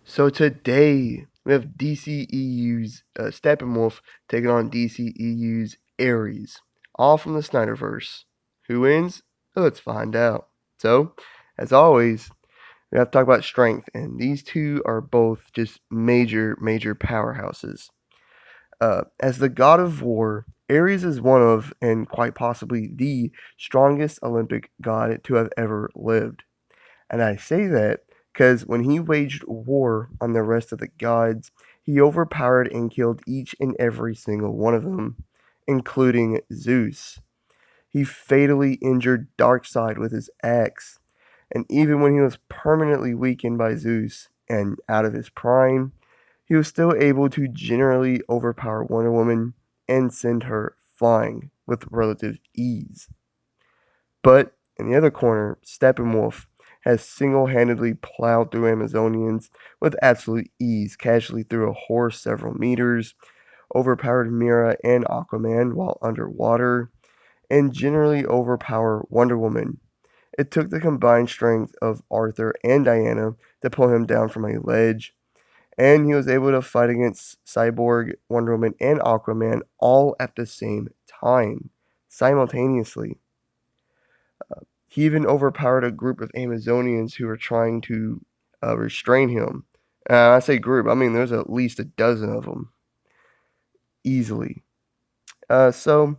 So today we have DCEU's Steppenwolf taking on DCEU's Aries, all from the Snyderverse. Who wins? Let's find out. So, as always, we have to talk about strength, and these two are both just major powerhouses. As the god of war, Ares is one of, and quite possibly the strongest Olympic god to have ever lived. And I say that because when he waged war on the rest of the gods, he overpowered and killed each and every single one of them, including Zeus. He fatally injured Darkseid with his axe, and even when he was permanently weakened by Zeus and out of his prime, he was still able to generally overpower Wonder Woman and send her flying with relative ease. But in the other corner, Steppenwolf has single-handedly plowed through Amazonians with absolute ease, casually threw a horse several meters, overpowered Mira and Aquaman while underwater, and generally overpower Wonder Woman. It took the combined strength of Arthur and Diana to pull him down from a ledge, and he was able to fight against Cyborg, Wonder Woman, and Aquaman all at the same time, simultaneously. He even overpowered a group of Amazonians who were trying to restrain him. I say group, I mean there's at least a dozen of them, easily. So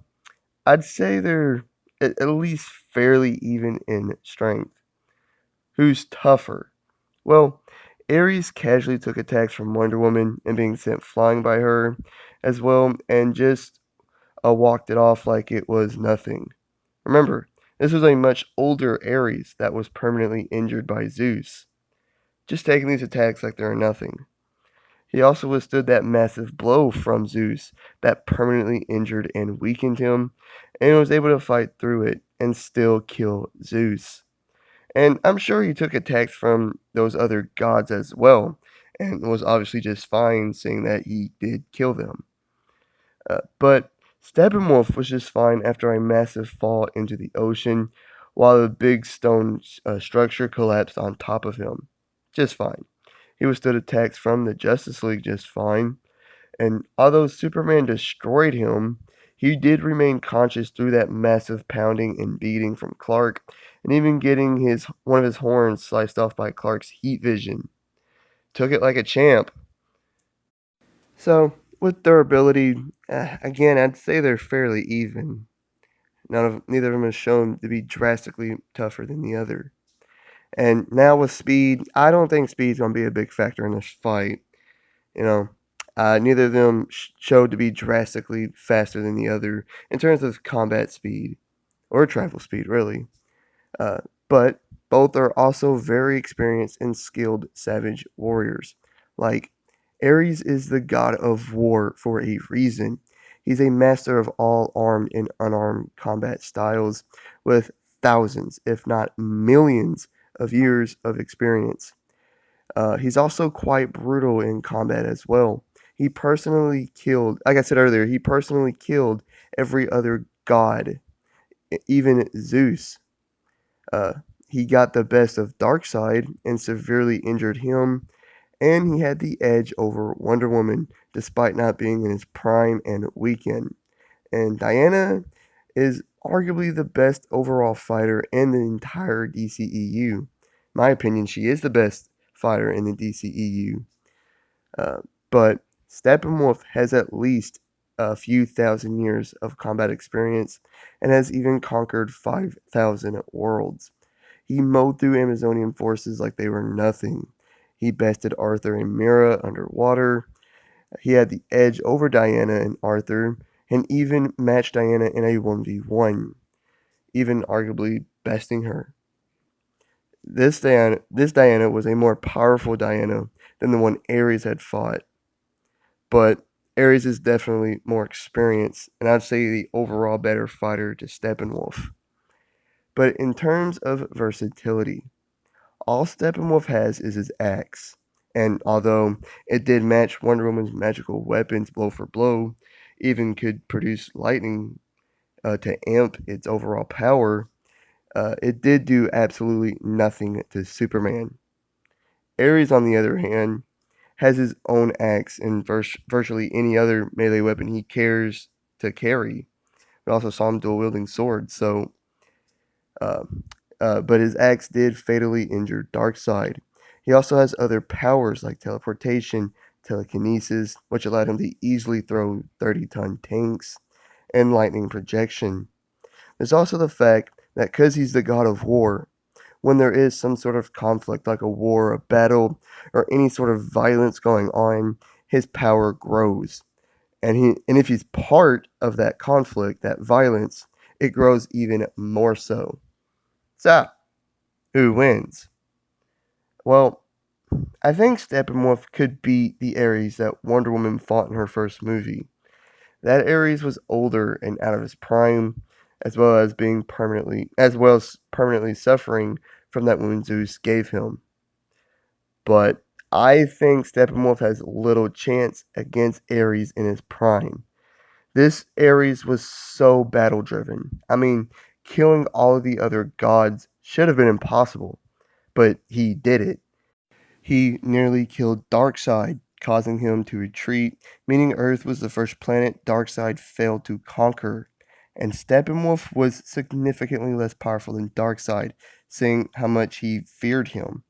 I'd say they're at least fairly even in strength. Who's tougher? Well, Ares casually took attacks from Wonder Woman and being sent flying by her as well, and just walked it off like it was nothing. Remember, this was a much older Ares that was permanently injured by Zeus, just taking these attacks like they are nothing. He also withstood that massive blow from Zeus that permanently injured and weakened him, and was able to fight through it and still kill Zeus. And I'm sure he took attacks from those other gods as well, and was obviously just fine seeing that he did kill them. But Steppenwolf was just fine after a massive fall into the ocean, while a big stone structure collapsed on top of him. Just fine. He withstood attacks from the Justice League just fine, and although Superman destroyed him, he did remain conscious through that massive pounding and beating from Clark, and even getting his one of his horns sliced off by Clark's heat vision. Took it like a champ. So, with durability, again, I'd say they're fairly even. Neither of them is shown to be drastically tougher than the other. And now with speed, I don't think speed's going to be a big factor in this fight. You know, neither of them showed to be drastically faster than the other in terms of combat speed or travel speed, really. Uh, but both are also very experienced and skilled savage warriors. Like, Ares is the god of war for a reason. He's a master of all armed and unarmed combat styles with thousands, if not millions, of years of experience. He's also quite brutal in combat as well. He personally killed, like I said earlier, he personally killed every other god, even Zeus. Uh, he got the best of Darkseid and severely injured him, and he had the edge over Wonder Woman despite not being in his prime and weakened. And Diana is arguably the best overall fighter in the entire DCEU. In my opinion, she is the best fighter in the DCEU. Uh, but Steppenwolf has at least a few thousand years of combat experience and has even conquered 5,000 worlds. He mowed through Amazonian forces like they were nothing. He bested Arthur and Mira underwater. He had the edge over Diana and Arthur, and even matched Diana in a 1v1, even arguably besting her. This Diana was a more powerful Diana than the one Ares had fought, but Ares is definitely more experienced, and I'd say the overall better fighter to Steppenwolf. But in terms of versatility, all Steppenwolf has is his axe, and although it did match Wonder Woman's magical weapons blow for blow, even could produce lightning to amp its overall power, it did do absolutely nothing to Superman. Ares, on the other hand, has his own axe and virtually any other melee weapon he cares to carry. We also saw him dual wielding swords, so uh, but his axe did fatally injure Darkseid. He also has other powers like teleportation, telekinesis, which allowed him to easily throw 30-ton tanks, and lightning projection. There's also the fact that because he's the god of war, when there is some sort of conflict like a war, a battle, or any sort of violence going on, his power grows. And if he's part of that conflict, that violence, it grows even more so. So, who wins? Well, I think Steppenwolf could beat the Ares that Wonder Woman fought in her first movie. That Ares was older and out of his prime, as well as permanently suffering from that wound Zeus gave him. But I think Steppenwolf has little chance against Ares in his prime. This Ares was so battle driven. I mean, killing all of the other gods should have been impossible, but he did it. He nearly killed Darkseid, causing him to retreat, meaning Earth was the first planet Darkseid failed to conquer. And Steppenwolf was significantly less powerful than Darkseid, seeing how much he feared him.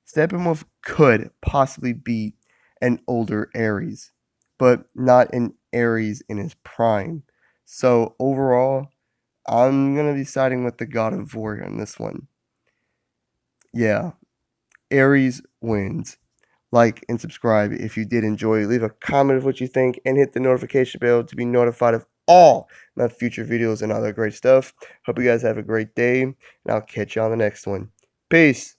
Steppenwolf could possibly beat an older Ares, but not an Ares in his prime. So overall, I'm gonna be siding with the God of War on this one. Yeah, Aries wins. Like and subscribe if you did enjoy. Leave a comment of what you think and hit the notification bell to be notified of all my future videos and other great stuff. Hope you guys have a great day, and I'll catch you on the next one. Peace.